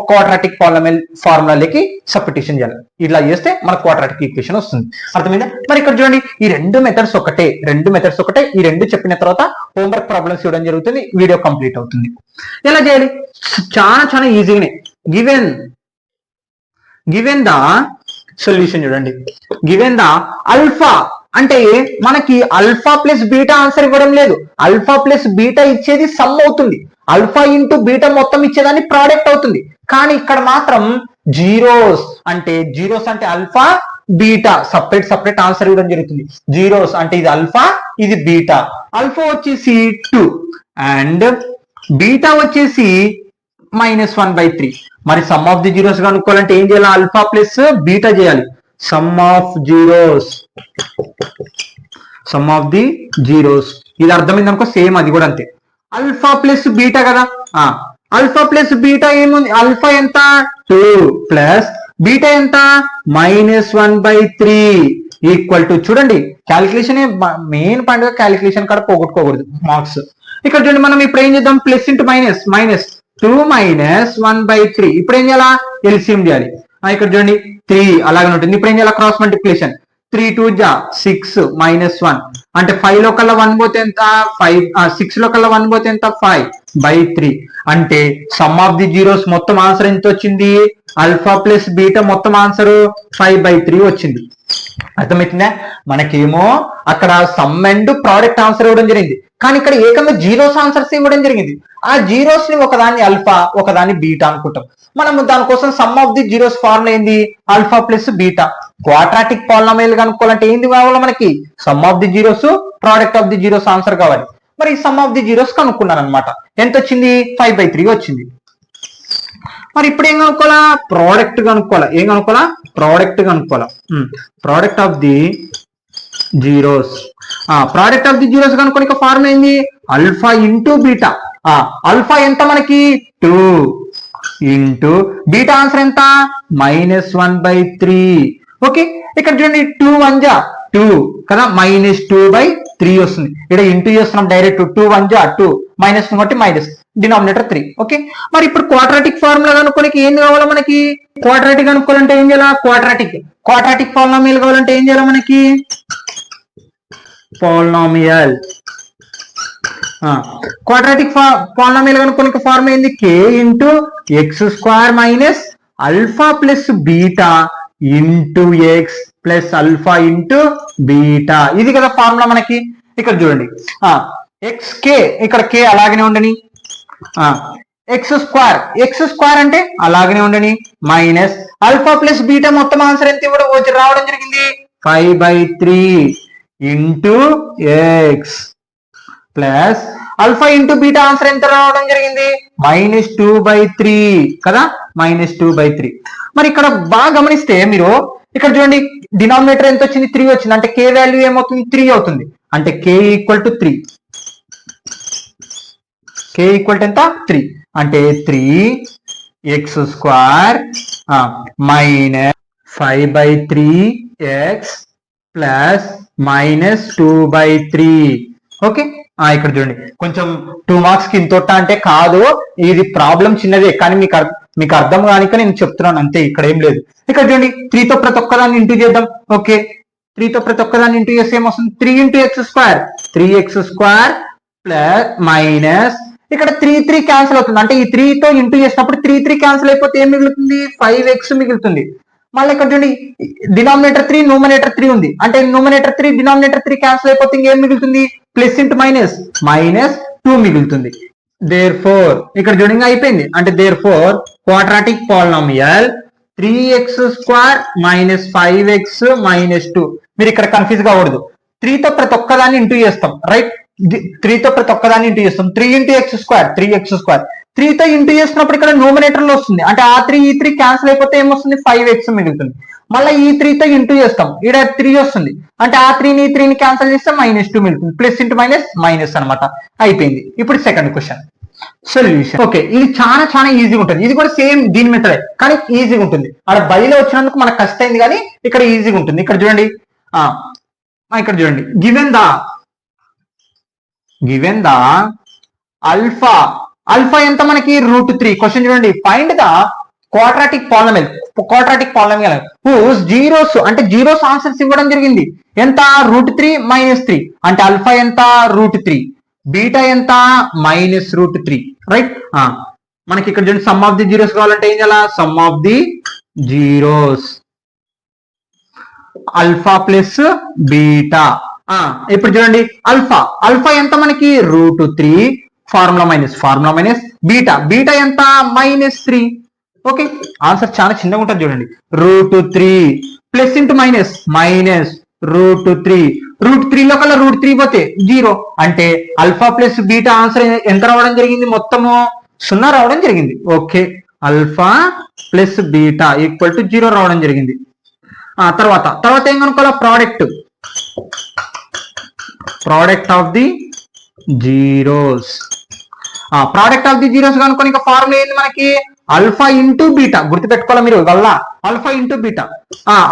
A: క్వాడ్రాటిక్ పాలినామిల్ ఫార్ములాలకి సబ్స్టిట్యూషన్ చేయాలి. ఇలా చేస్తే మన క్వాడ్రాటిక్ ఈక్వేషన్ వస్తుంది. అర్థమైందా? మరి ఇక్కడ చూడండి, ఈ రెండు మెథడ్స్ ఒకటే. ఈ రెండు చెప్పిన తర్వాత హోంవర్క్ ప్రాబ్లమ్స్ ఇవ్వడం జరుగుతుంది, వీడియో కంప్లీట్ అవుతుంది. ఎలా చేయాలి, చాలా ఈజీగానే. గివెన్ ద సొల్యూషన్ చూడండి. గివెన్ ద ఆల్ఫా అంటే మనకి ఆల్ఫా ప్లస్ బీటా ఆన్సర్ ఇవ్వడం లేదు. ఆల్ఫా ప్లస్ బీటా ఇచ్చేది సమ్ అవుతుంది, ఆల్ఫా ఇంటూ బీటా మొత్తం ఇచ్చేదాన్ని ప్రోడక్ట్ అవుతుంది. కానీ ఇక్కడ మాత్రం జీరోస్ అంటే ఆల్ఫా బీటా సపరేట్ ఆన్సర్ ఇవ్వడం జరుగుతుంది. జీరోస్ అంటే ఇది ఆల్ఫా, ఇది బీటా. ఆల్ఫా వచ్చేసి 2 అండ్ బీటా వచ్చేసి -1/3. మరి సమ్ ఆఫ్ ది జీరోస్ కనుక్కోవాలంటే ఏం చేయాలి, ఆల్ఫా ప్లస్ బీటా చేయాలి. సమ్ ఆఫ్ ది జీరోస్, ఇది అర్థమైంది అనుకో. సేమ్ అది కూడా అంతే, ఆల్ఫా ప్లస్ బీటా కదా. ఆల్ఫా ప్లస్ బీటా ఏముంది, ఆల్ఫా ఎంత 2 ప్లస్ బీటా ఎంత -1/3 ఈక్వల్ టు, చూడండి క్యాలిక్యులేషన్ మెయిన్ పాయింట్ గా, క్యాలిక్యులేషన్ కాడ పోగొట్టుకోకూడదు మార్క్స్. ఇక్కడ చూడండి, మనం ఇప్పుడు ఏం చేద్దాం, ప్లస్ ఇంటూ మైనస్ 2 -1/3. ఇప్పుడు ఏం చేయాలా, ఎల్సిఎం చేయాలి. ఇక్కడ చూడండి 3 అలాగే ఉంటుంది. ఇప్పుడు ఏం చేయాలి, క్రాస్ మల్టిప్లికేషన్. 3 2 6 -1 అంటే 5 లో కల్లా 1 పోతే ఎంత 5, 6 లో కల్లా 1 పోతే ఎంత 5/3. అంటే సమ్ ఆఫ్ ది జీరోస్ మొత్తం ఆన్సర్ ఎంత వచ్చింది, ఆల్ఫా ప్లస్ బీటా మొత్తం ఆన్సర్ 5/3 వచ్చింది. అర్థమవుతుందా? మనకేమో అక్కడ సమ్ అండ్ ప్రోడక్ట్ ఆన్సర్ ఇవ్వడం జరిగింది, కానీ ఇక్కడ ఏకంగా జీరోస్ ఆన్సర్స్ ఇవ్వడం జరిగింది. ఆ జీరోస్ ని ఒకదాన్ని ఆల్ఫా ఒకదాన్ని బీటా అనుకుంటాం. మనం దానికోసం sum of the zeros formula ఏంది, alpha plus beta. Quadratic polynomial కనుక్కోవాలంటే ఏంది కావాలి మనకి, sum of the zeros product of the zeros answer కావాలి. మరి సమ్ ఆఫ్ ది జీరోస్ కనుక్కున్నాను అనమాట. ఎంత వచ్చింది, 5/3 వచ్చింది. మరి ఇప్పుడు ఏం కనుక్కోవాలా, ప్రోడక్ట్ కనుక్కోవాలా. ఏం కనుక్కోవాలా, ప్రోడక్ట్ కనుక్కోవాలా. Product of the zeros. Product of the zeros కనుక్కోనికి ఫార్ములా ఏంది, ఆల్ఫా ఇంటూ బీటా. ఆల్ఫా ఎంత మనకి 2 ఇంటూ బీటా ఆన్సర్ ఎంత -1/3. ఓకే, ఇక్కడ చూడండి 2 1 2 కదా, -2/3 వస్తుంది. ఇక్కడ ఇంటూ చేస్తున్నాం డైరెక్ట్, 2 1 2 మైనస్ కాబట్టి మైనస్, డినామినేటర్ 3. ఓకే, మరి ఇప్పుడు క్వాడ్రాటిక్ ఫార్ములా కనుక్కోనికి ఏం కావాలా మనకి, క్వాడ్రాటిక్ కనుక్కోవాలంటే ఏం చేయాలా, క్వాడ్రాటిక్ పాలినామియల్ కావాలంటే ఏం చేయాలి మనకి, పాలినామియల్. క్వాడ్రాటిక్ పాలినామియల్ కనుక్కోనికి ఫార్ములా ఏంది, k into x² minus alpha plus beta into x plus alpha into beta. ఇది కదా ఫార్ములా మనకి. ఇక్కడ చూడండి, xk ఇక్కడ k అలాగనే ఉండని, x² అంటే అలాగనే ఉండని, మైనస్ ఆల్ఫా ప్లస్ బీటా మొత్తం ఆన్సర్ ఎంత ఇవ్వడం రావడం జరిగింది, 5/3 into x plus alpha into beta answer ఎంత రావడం జరిగింది, -2/3 కదా, -2/3. మరి ఇక్కడ బాగా గమనిస్తే మీరు ఇక్కడ చూడండి, డినామినేటర్ ఎంత వచ్చింది, 3 వచ్చింది. అంటే k వాల్యూ ఏమవుతుంది, 3 అవుతుంది. అంటే k equal to 3. k equal to ఎంత 3. అంటే 3x² minus 5/3x plus -2/3. Okay, ఇక్కడ చూడండి, కొంచెం 2 మార్క్స్ కి ఇంతొట్ట అంటే కాదు, ఇది ప్రాబ్లం చిన్నదే, కానీ మీకు అర్థం కానిక నేను చెప్తున్నాను అంతే, ఇక్కడ ఏం లేదు. ఇక్కడ చూడండి, 3 తో ప్రతి ఒక్కదాన్ని ఇంటూ చేద్దాం. ఓకే, 3 తో ప్రతి ఒక్కదాన్ని ఇంటూ చేస్తే ఏమొస్తుంది, 3 × x², 3x² ప్లస్ మైనస్ ఇక్కడ 3 క్యాన్సిల్ అవుతుంది, అంటే ఈ 3 తో ఇంటూ చేసినప్పుడు 3 క్యాన్సిల్ అయిపోతే ఏం మిగులుతుంది, 5x మిగులుతుంది. మళ్ళీ ఇక్కడ చూడండి డినామినేటర్ 3 న్యూమరేటర్ 3 ఉంది, అంటే న్యూమరేటర్ 3 డినామినేటర్ 3 క్యాన్సిల్ అయిపోతే ఇంకేం మిగులుతుంది, ప్లస్ ఇంటూ మైనస్ మైనస్ 2 మిగులుతుంది. దేర్ ఫోర్ ఇక్కడ చూడండి అయిపోయింది, అంటే therefore quadratic polynomial 3x² minus 5x minus 2. మీరు ఇక్కడ కన్ఫ్యూజ్ కాకూడదు, 3 తో ప్రతి ఒక్కదాన్ని ఇంటూ చేస్తాం, రైట్? 3 తో ప్రతి ఒక్కదాన్ని ఇంటూ చేస్తాం, 3 ఇంటూ x², 3x². 3 తో ఇంటూ చేసినప్పుడు ఇక్కడ న్యూమరేటర్ లో వస్తుంది, అంటే ఆ 3 ఈ 3 క్యాన్సిల్ అయిపోతే ఏమొస్తుంది, 5x మిగులుతుంది. మళ్ళీ ఈ 3 తో ఇంటూ చేస్తాం, ఇక్కడ 3 వస్తుంది, అంటే ఆ 3ని క్యాన్సిల్ చేస్తే -2 మిగులుతుంది. ప్లస్ ఇంటూ మైనస్ మైనస్ అనమాట. అయిపోయింది. ఇప్పుడు సెకండ్ క్వశ్చన్ సొల్యూషన్. ఓకే, ఇది చాలా చాలా ఈజీగా ఉంటుంది, ఇది కూడా సేమ్ దీని మెథడే కానీ ఈజీగా ఉంటుంది. అక్కడ బయలు వచ్చినందుకు మనకు కష్టమైంది కానీ ఇక్కడ ఈజీగా ఉంటుంది. ఇక్కడ చూడండి గివెన్ ద ఆల్ఫా ఎంత మనకి √3. క్వశ్చన్ చూడండి, find the quadratic polynomial whose zeros, అంటే జీరోస్ ఆన్సర్స్ ఇవ్వడం జరిగింది. ఎంత, √3 - 3, అంటే ఆల్ఫా ఎంత, √3, బీటా ఎంత, -√3, రైట్? మనకి ఇక్కడ చూడండి సమ్ ఆఫ్ ది జీరోస్ కావాలంటే ఏం చేయాలి, some of the zeros alpha plus beta. ఇప్పుడు చూడండి ఆల్ఫా ఎంత మనకి, √3, ఫార్ములా మైనస్ బీటా ఎంత, -3. ఓకే, ఆన్సర్ చాలా చిన్నగా ఉంటుంది చూడండి, √3 ప్లస్ ఇంటూ మైనస్ √3 లో కల్లా √3 పోతే 0, అంటే ఆల్ఫా ప్లస్ బీటా ఆన్సర్ ఎంత రావడం జరిగింది, మొత్తము 0 రావడం జరిగింది. Okay, alpha plus beta equal to 0 రావడం జరిగింది. తర్వాత ఏం కనుక్కోవాలా, product of the zeros. Product of the zeros కనుక్కొని ఇంకా ఫార్ములా ఏంది మనకి, ఆల్ఫా ఇంటూ బీటా. గుర్తు పెట్టుకోవాలి మీరు, వల్ల ఆల్ఫా ఇంటూ బీటా.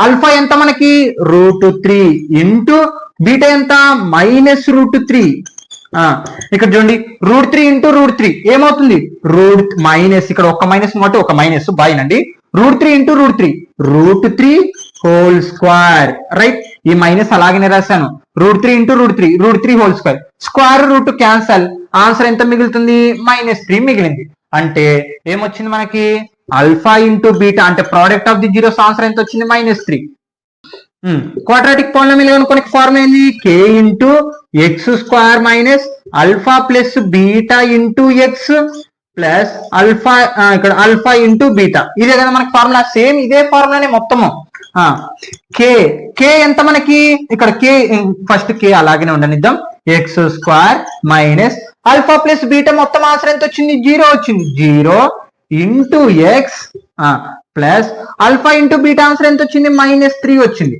A: ఆల్ఫా ఎంత మనకి, √3 ఇంటూ బీటా ఎంత, -√3. ఇక్కడ చూడండి √3 ఇంటూ √3 ఏమవుతుంది, మైనస్, ఇక్కడ ఒక మైనస్ మాట ఒక మైనస్ బాయినండి, √3 ఇంటూ √3 హోల్ స్క్వేర్, రైట్? ఈ మైనస్ అలాగనే రాశాను, √3 into √3 whole square, square root cancel, answer ఎంత మిగులుతుంది, -3 మిగిలింది. అంటే ఏమొచ్చింది మనకి, ఆల్ఫా ఇంటూ బీటా, అంటే product of the zeros answer ఎంత వచ్చింది, -3. క్వాడ్రాటిక్ పాలినామియల్ అనుకోని ఫార్ములా ఏంది, k into x² minus alpha plus beta into x plus alpha, ఇక్కడ ఆల్ఫా ఇంటూ బీటా. ఇదే కదా మనకి ఫార్ములా, సేమ్ ఇదే ఫార్ములానే మొత్తము. కే ఎంత మనకి, ఇక్కడ కే ఫస్ట్ కే అలాగనే ఉండనిద్దాం, x² minus alpha plus beta మొత్తం ఆన్సర్ ఎంత వచ్చింది, 0 వచ్చింది, 0 into x plus alpha into beta answer ఎంత వచ్చింది, -3 వచ్చింది.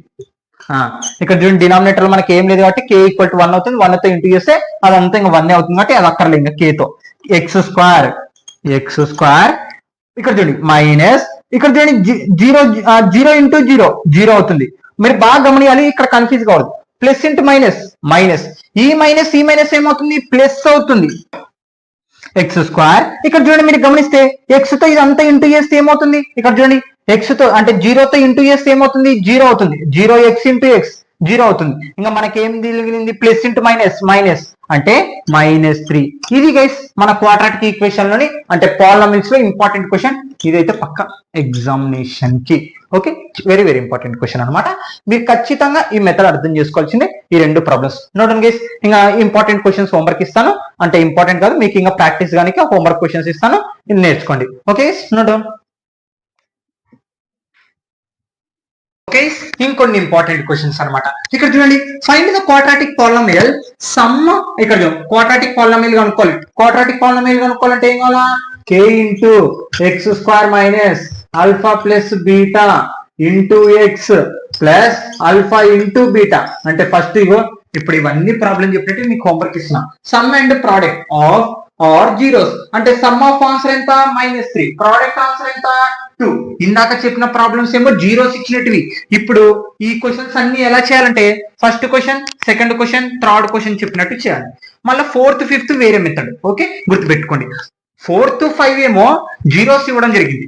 A: ఇక్కడ చూడండి డినామినేటర్ లో మనకి ఏం లేదు కాబట్టి k = 1 అవుతుంది, 1 తో ఇంటూ చేస్తే అదంతా ఇంకా 1 అవుతుంది కాబట్టి అది అక్కర్లేదు ఇంకా k తో. x² ఇక్కడ చూడండి మైనస్, ఇక్కడ చూడండి 0 ఇంటూ 0 అవుతుంది. మీరు బాగా గమనియాలి, ఇక్కడ కన్ఫ్యూజ్ కావద్దు, ప్లస్ ఇంటూ మైనస్ ఈ మైనస్ ఏమవుతుంది, ప్లస్ అవుతుంది, x². ఇక్కడ చూడండి మీరు గమనిస్తే x తో ఇదంతా ఇంటూ చేస్తే ఏమవుతుంది, ఇక్కడ చూడండి x తో అంటే 0 తో ఇంటూ చేస్తే ఏమవుతుంది, 0 అవుతుంది, 0x ఇంటూ x 0 అవుతుంది. ఇంకా మనకి ఏం మిగిలింది, ప్లస్ ఇంటూ మైనస్ అంటే -3. ఇది గైస్ మన క్వాడ్రాటిక్ ఈక్వేషన్ లోని అంటే పాలినామియల్స్ లో ఇంపార్టెంట్ క్వశ్చన్. ఇదైతే పక్క ఎగ్జామినేషన్ కి. Okay, very very important question అనమాట. మీరు ఖచ్చితంగా ఈ మెథడ్ అర్థం చేసుకోవాల్సిందే, ఈ 2 ప్రాబ్లమ్స్. నోట్ గైస్, ఇంకా ఇంపార్టెంట్ క్వశ్చన్స్ హోంవర్క్ ఇస్తాను, అంటే ఇంపార్టెంట్ కాదు మీకు ఇంకా ప్రాక్టీస్ కానీ హోంవర్క్ క్వశ్చన్స్ ఇస్తాను, ఇది నేర్చుకోండి. Okay note. ఓకే, ఇంకొన్ని ఇంపార్టెంట్ క్వశ్చన్స్ అన్నమాట. ఇక్కడ చూడండి, find the quadratic polynomial sum. ఇక్కడ క్వాడ్రాటిక్ పాలినామియల్ కనుక్కోవాలి. క్వాడ్రాటిక్ పాలినామియల్ కనుక్కోవాలంటే ఏం కావాలా, k into x² minus alpha plus beta into x plus alpha into beta. అంటే ఫస్ట్ ఇప్పుడు ఇవన్నీ ప్రాబ్లం చెప్పినట్టు మీకు హోంవర్క్ ఇస్తున్నా. Sum and product of our zeros, అంటే సమ్ ఆఫ్ ఆన్సర్ ఎంత, -3, ప్రోడక్ట్ ఆన్సర్ ఎంత, 2. ఇందాక చెప్పిన ప్రాబ్లమ్స్ ఏమో జీరోస్ ఇచ్చినట్టువి. ఇప్పుడు ఈ క్వశ్చన్స్ అన్ని ఎలా చేయాలంటే, first question, second question, third question చెప్పినట్టు చేయాలి. మళ్ళీ 4th 5th వేరే మెథడ్. ఓకే, గుర్తుపెట్టుకోండి. 4th 5 ఏమో జీరోస్ ఇవ్వడం జరిగింది,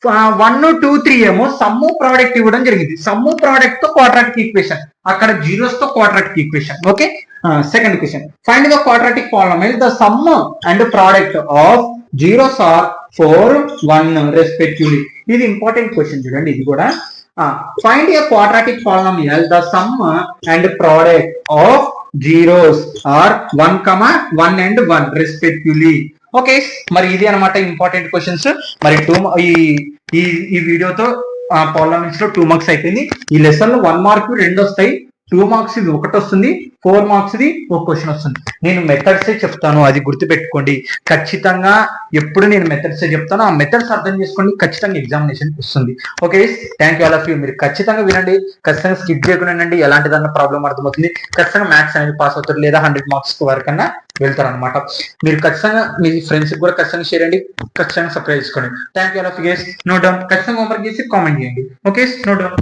A: 1 2 3 ఏమో సమ్ము ప్రోడక్ట్ ఇవ్వడం జరిగింది. సమ్ము ప్రోడక్ట్ తో క్వాడ్రాటిక్ ఈక్వేషన్, అక్కడ జీరోస్ తో quadratic equation. Okay, second question, find the quadratic polynomial the sum and product of zeros are 4 1 respectively. ఇది ఇంపార్టెంట్ క్వశ్చన్ చూడండి, ఇది కూడా. Find a quadratic polynomial the sum and product of zeros are 1 1 and 1 respectively. Okay, మరి ఇది అనమాట ఇంపార్టెంట్ క్వశ్చన్స్. మరి ఈ వీడియోతో పాలినామిల్స్ లో 2 మార్క్స్ అయిపోయింది. ఈ లెసన్ లో 1 మార్క్ 2 వస్తాయి, 2 మార్క్స్ ఇది 1 వస్తుంది, 4 మార్క్స్ ది 1 క్వశ్చన్ వస్తుంది. నేను మెథడ్సే చెప్తాను, అది గుర్తుపెట్టుకోండి. ఖచ్చితంగా ఎప్పుడు నేను మెథడ్సే చెప్తాను, ఆ మెథడ్స్ అర్థం చేసుకోండి, ఖచ్చితంగా ఎగ్జామినేషన్ వస్తుంది. Okay, thank you all of you. మీరు ఖచ్చితంగా వినండి, ఖచ్చితంగా స్కిప్ చేయకుండా వినండి, ఎలాంటిదన్నా ప్రాబ్లం అర్థమవుతుంది. ఖచ్చితంగా మ్యాథ్స్ అనేది పాస్ అవుతారు, లేదా 100 మార్క్స్ వరకన్నా వెళ్తారు అనమాట. మీరు ఖచ్చితంగా మీ ఫ్రెండ్స్ కూడా ఖచ్చితంగా షేర్ చేయండి, ఖచ్చితంగా సబ్స్క్రైబ్ చేసుకోండి. Thank you all of you guys. No doubt, ఖచ్చితంగా హోంవర్క్ చేసి కామెంట్ చేయండి. Okay, no down.